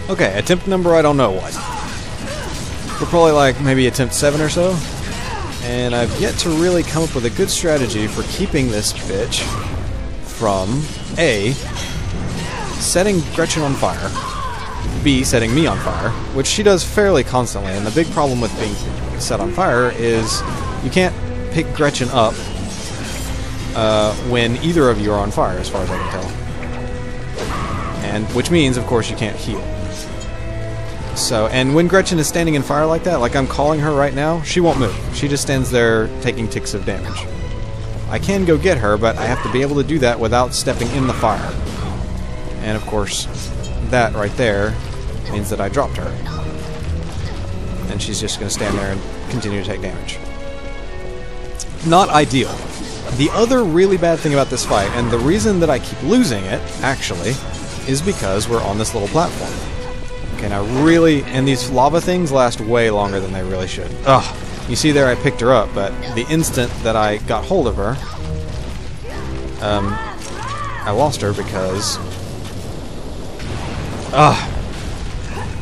Okay, attempt number I don't know what. We're probably like maybe attempt 7 or so. And I've yet to really come up with a good strategy for keeping this bitch from A, setting Gretchen on fire, B, setting me on fire, which she does fairly constantly, and the big problem with being set on fire is you can't pick Gretchen up when either of you are on fire, as far as I can tell. And which means, of course, you can't heal. So, and when Gretchen is standing in fire like that, like I'm calling her right now, she won't move. She just stands there taking ticks of damage. I can go get her, but I have to be able to do that without stepping in the fire. And of course, that right there means that I dropped her. And she's just going to stand there and continue to take damage. Not ideal. The other really bad thing about this fight, and the reason that I keep losing it, actually, is because we're on this little platform. Okay, now really, and these lava things last way longer than they really should. Ugh. You see there I picked her up, but the instant that I got hold of her, I lost her because...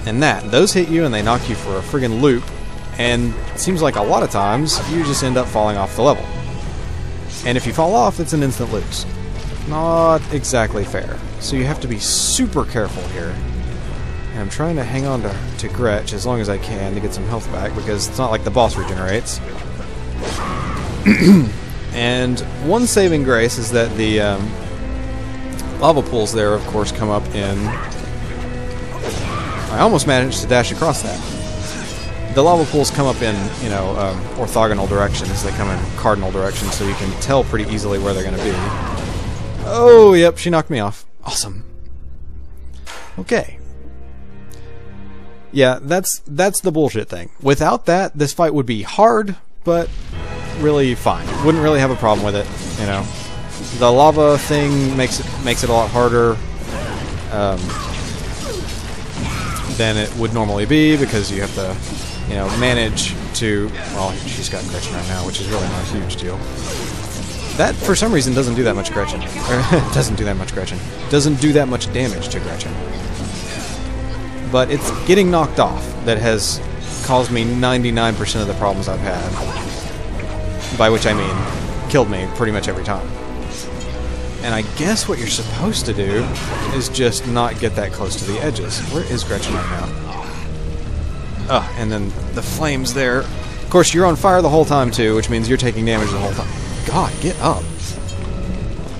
And those hit you and they knock you for a friggin' loop, and it seems like a lot of times you just end up falling off the level. And if you fall off, it's an instant lose. Not exactly fair. So you have to be super careful here. And I'm trying to hang on to Gretch as long as I can to get some health back, because it's not like the boss regenerates. And one saving grace is that the lava pools there, of course, come up in... I almost managed to dash across that. The lava pools come up in, you know, orthogonal directions. They come in cardinal directions, so you can tell pretty easily where they're going to be. Oh, yep, she knocked me off. Awesome. Okay. Yeah, that's the bullshit thing. Without that, this fight would be hard, but really fine. Wouldn't really have a problem with it, you know. The lava thing makes it a lot harder than it would normally be, because you have to, you know, manage to... Well, she's got Gretchen right now, which is really not a huge deal. That, for some reason, doesn't do that much Gretchen. Doesn't do that much Gretchen. Doesn't do that much damage to Gretchen. But it's getting knocked off that has caused me 99% of the problems I've had. By which I mean, killed me pretty much every time. And I guess what you're supposed to do is just not get that close to the edges. Where is Gretchen right now? And then the flames there. Of course, you're on fire the whole time too, which means you're taking damage the whole time. God, get up!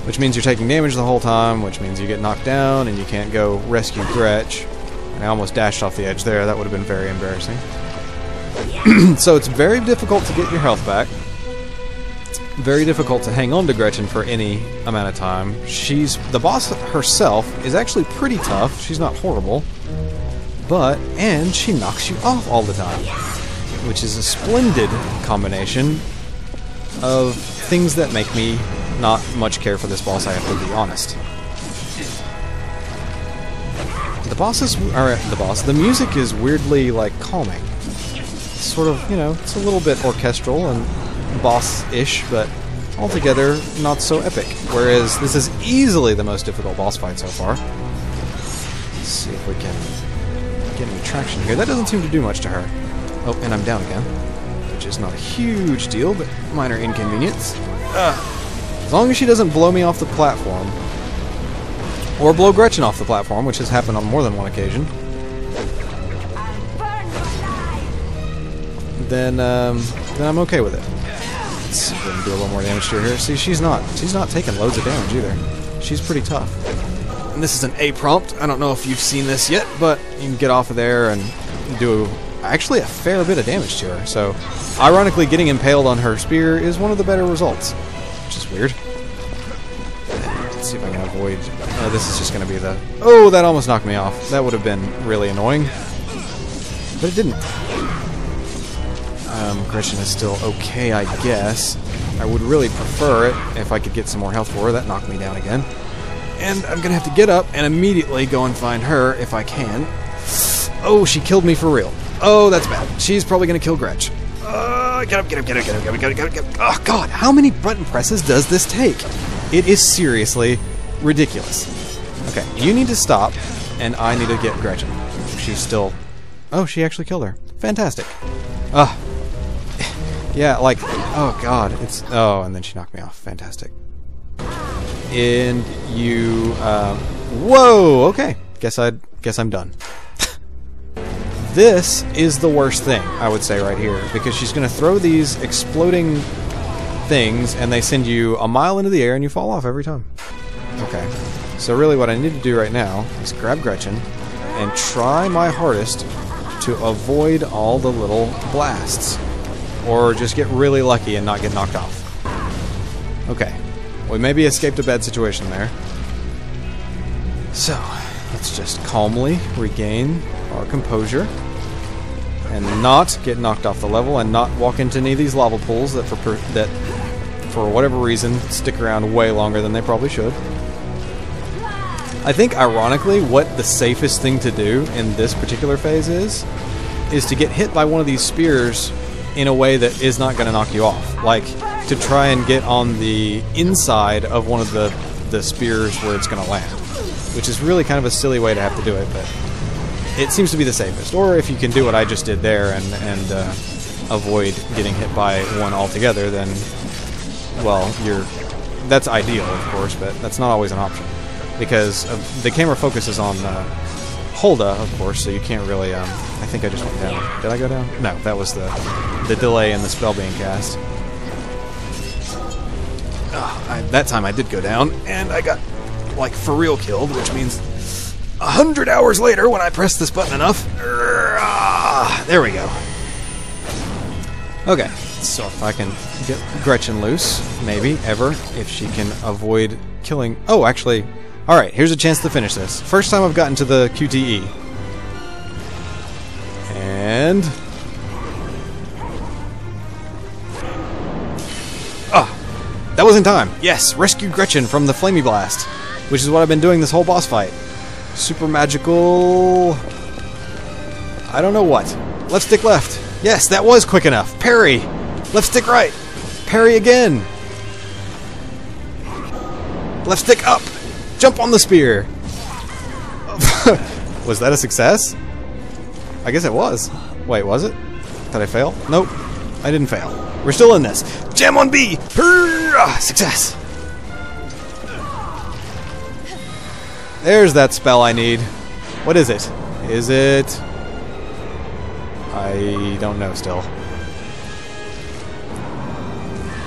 Which means you're taking damage the whole time, which means you get knocked down and you can't go rescue Gretch. I almost dashed off the edge there. That would have been very embarrassing. So it's very difficult to get your health back. Very difficult to hang on to Gretchen for any amount of time. The boss herself is actually pretty tough. She's not horrible. And she knocks you off all the time. Which is a splendid combination of things that make me not much care for this boss, I have to be honest. The music is weirdly, like, calming. It's sort of, you know, it's a little bit orchestral and boss-ish, but altogether not so epic. Whereas this is easily the most difficult boss fight so far. Let's see if we can get any traction here. That doesn't seem to do much to her. Oh, and I'm down again. Which is not a huge deal, but minor inconvenience. As long as she doesn't blow me off the platform, or blow Gretchen off the platform, which has happened on more than one occasion, then I'm okay with it. Let's see if we can do a little more damage to her here. See, she's not taking loads of damage either. She's pretty tough. And this is an A prompt. I don't know if you've seen this yet, but you can get off of there and do actually a fair bit of damage to her. So, ironically, getting impaled on her spear is one of the better results, which is weird. Let's see if I can avoid... this is just going to be the... Oh, that almost knocked me off. That would have been really annoying. But it didn't. Gretchen is still okay, I guess. I would really prefer it if I could get some more health for her. That knocked me down again. And I'm going to have to get up and immediately go and find her if I can. Oh, she killed me for real. Oh, that's bad. She's probably going to kill Gretch. Get up. Oh, God, how many button presses does this take? It is seriously ridiculous. Okay, you need to stop, and I need to get Gretchen. she's still... Oh, she actually killed her. Fantastic. Ugh. Yeah, like... Oh, God. It's... Oh, and then she knocked me off. Fantastic. And you... Whoa! Okay. Guess I'm done. This is the worst thing, I would say, right here. Because she's going to throw these exploding things, and they send you a mile into the air, and you fall off every time. Okay. So really what I need to do right now is grab Gretchen and try my hardest to avoid all the little blasts. Or just get really lucky and not get knocked off. Okay. We maybe escaped a bad situation there. So, let's just calmly regain our composure and not get knocked off the level and not walk into any of these lava pools that for whatever reason stick around way longer than they probably should. I think, ironically, what the safest thing to do in this particular phase is to get hit by one of these spears in a way that is not going to knock you off. Like, to try and get on the inside of one of the spears where it's going to land. Which is really kind of a silly way to have to do it, but it seems to be the safest. Or if you can do what I just did there and avoid getting hit by one altogether, then, well, that's ideal, of course, but that's not always an option. Because the camera focuses on Hulda, of course, so you can't really... I think I just went down. Did I go down? No, that was the delay in the spell being cast. That time I did go down, and I got, like, for real killed, which means 100 hours later, when I press this button enough... There we go. Okay, so if I can get Gretchen loose, maybe, ever, if she can avoid killing... Oh, actually... Alright, here's a chance to finish this. First time I've gotten to the QTE. And... That was in time! Yes! Rescue Gretchen from the Flamey Blast! Which is what I've been doing this whole boss fight. Super magical... I don't know what. Left stick left. Yes, that was quick enough. Parry! Left stick right! Parry again! Left stick up! Jump on the spear! Was that a success? I guess it was. Wait, was it? Did I fail? Nope. I didn't fail. We're still in this. Jam on B! Success! There's that spell I need. What is it? Is it... I don't know still.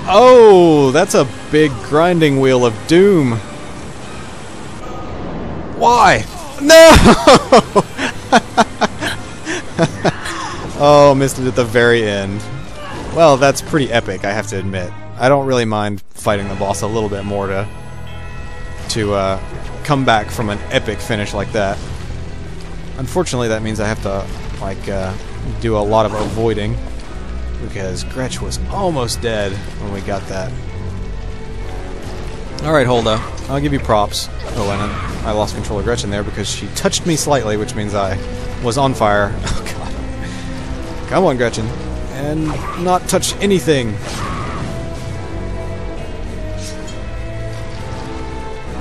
Oh, that's a big grinding wheel of doom. Why? No! Oh, missed it at the very end. Well, that's pretty epic, I have to admit. I don't really mind fighting the boss a little bit more to come back from an epic finish like that. Unfortunately, that means I have to, like, do a lot of avoiding, because Gretch was almost dead when we got that. Alright, Hulda, I'll give you props. Oh, and I lost control of Gretchen there because she touched me slightly, which means I was on fire. Oh, God. Come on, Gretchen. And not touch anything.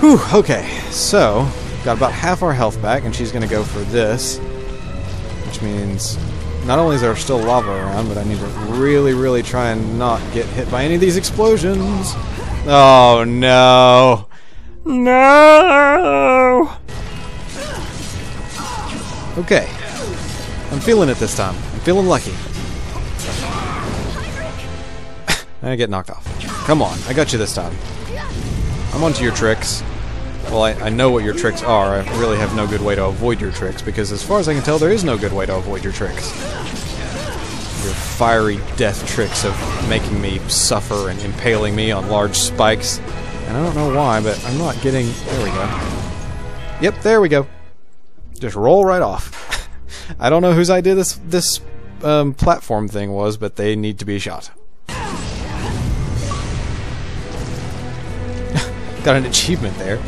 Whew, okay. So, got about half our health back, and she's going to go for this. Which means not only is there still lava around, but I need to really, really try and not get hit by any of these explosions. Oh, no. No! Okay. I'm feeling it this time. I'm feeling lucky. I get knocked off. Come on, I got you this time. I'm onto your tricks. Well, I know what your tricks are. I really have no good way to avoid your tricks, because as far as I can tell, there is no good way to avoid your tricks. Your fiery death tricks of making me suffer and impaling me on large spikes. And I don't know why, but I'm not getting... There we go. Yep, there we go. Just roll right off. I don't know whose idea this platform thing was, but they need to be shot. Got an achievement there.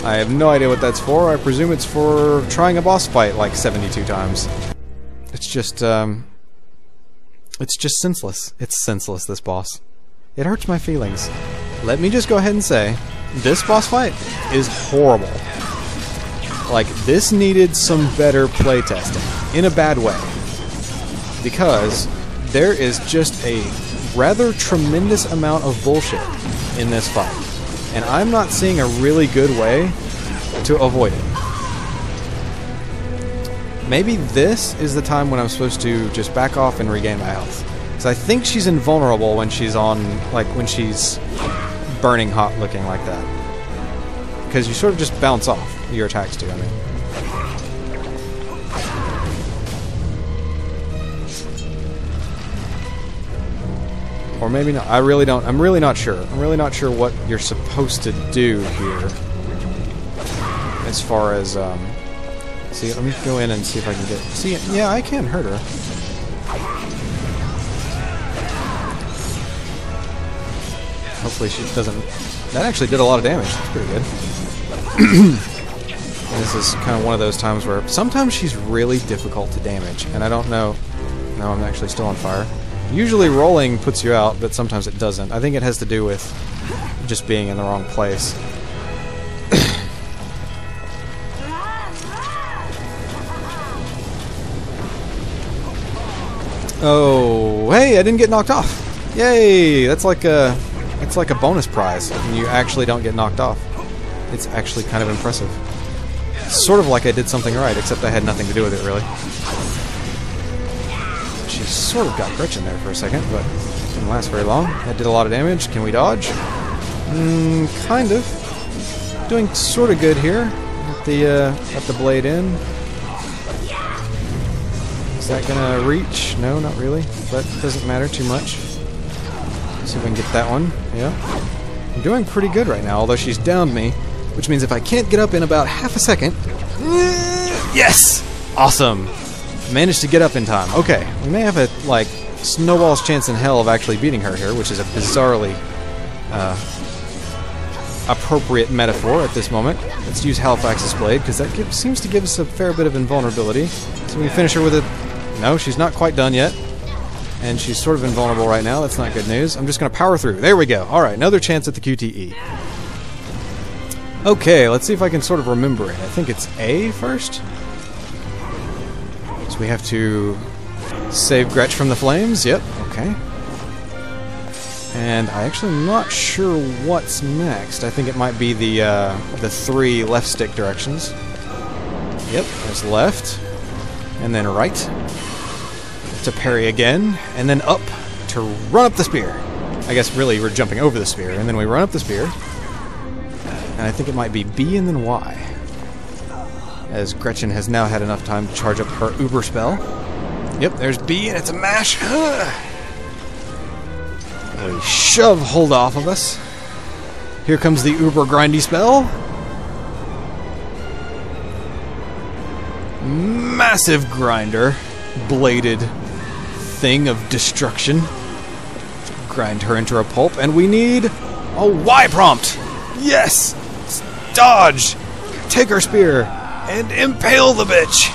I have no idea what that's for. I presume it's for trying a boss fight like 72 times. It's just senseless. It's senseless, this boss. It hurts my feelings. Let me just go ahead and say, this boss fight is horrible. Like, this needed some better playtesting, in a bad way. Because there is just a rather tremendous amount of bullshit in this fight. And I'm not seeing a really good way to avoid it. Maybe this is the time when I'm supposed to just back off and regain my health. Because I think she's invulnerable when she's on, like, when she's burning hot looking like that. Because you sort of just bounce off your attacks too, I mean. Or maybe not. I really don't. I'm really not sure. I'm really not sure what you're supposed to do here. As far as, see, let me go in and see if I can get... See, yeah, I can hurt her. Hopefully she doesn't... That actually did a lot of damage. That's pretty good. This is kind of one of those times where sometimes she's really difficult to damage, and I don't know... No, I'm actually still on fire. Usually rolling puts you out, but sometimes it doesn't. I think it has to do with just being in the wrong place. Oh, hey, I didn't get knocked off. Yay! That's like a bonus prize when you actually don't get knocked off. It's actually kind of impressive. It's sort of like I did something right, except I had nothing to do with it, really. She sort of got Gretchen there for a second, but didn't last very long. That did a lot of damage. Can we dodge? Kind of. Doing sort of good here at the blade end. Is that gonna reach? No, not really. But it doesn't matter too much. Let's see if I can get that one. Yeah. I'm doing pretty good right now, although she's downed me, which means if I can't get up in about half a second... Yes! Awesome! Managed to get up in time. Okay, we may have a, like, snowball's chance in hell of actually beating her here, which is a bizarrely appropriate metaphor at this moment. Let's use Halifax's blade, because that seems to give us a fair bit of invulnerability. So we can finish her with it. No, she's not quite done yet. And she's sort of invulnerable right now. That's not good news. I'm just going to power through. There we go. Alright, another chance at the QTE. Okay, let's see if I can sort of remember it. I think it's A first. So we have to save Gretch from the flames. Yep, okay. And I actually am not sure what's next. I think it might be the 3 left stick directions. Yep, there's left. And then right to parry again, and then up to run up the spear. I guess really we're jumping over the spear, and then we run up the spear. And I think it might be B and then Y. As Gretchen has now had enough time to charge up her Uber spell. Yep, there's B, and it's a mash. We shove hold off of us. Here comes the Uber grindy spell. Massive grinder. Bladed thing of destruction. Grind her into a pulp, and we need a Y prompt. Yes! Dodge! Take her spear and impale the bitch!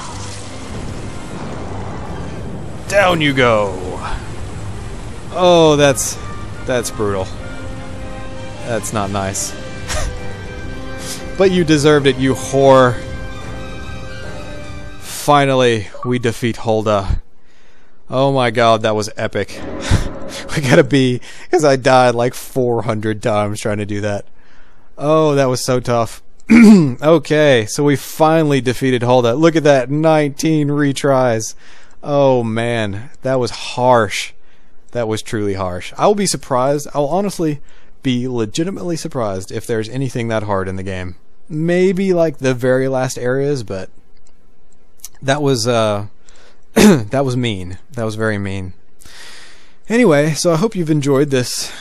Down you go. Oh, that's brutal. That's not nice. But you deserved it, you whore. Finally, we defeat Hulda. Oh my god, that was epic. We gotta be, because I died like 400 times trying to do that. Oh, that was so tough. Okay, so we finally defeated Hulda. Look at that, 19 retries. Oh man, that was harsh. That was truly harsh. I will be surprised. I'll honestly be legitimately surprised if there's anything that hard in the game. Maybe like the very last areas, but that was that was mean. That was very mean. Anyway, so I hope you've enjoyed this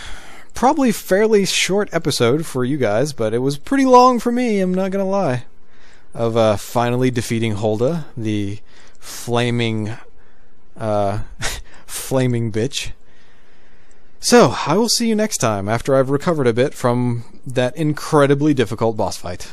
probably fairly short episode for you guys, but it was pretty long for me, I'm not gonna lie, of finally defeating Hulda, the flaming flaming bitch. So, I will see you next time after I've recovered a bit from that incredibly difficult boss fight.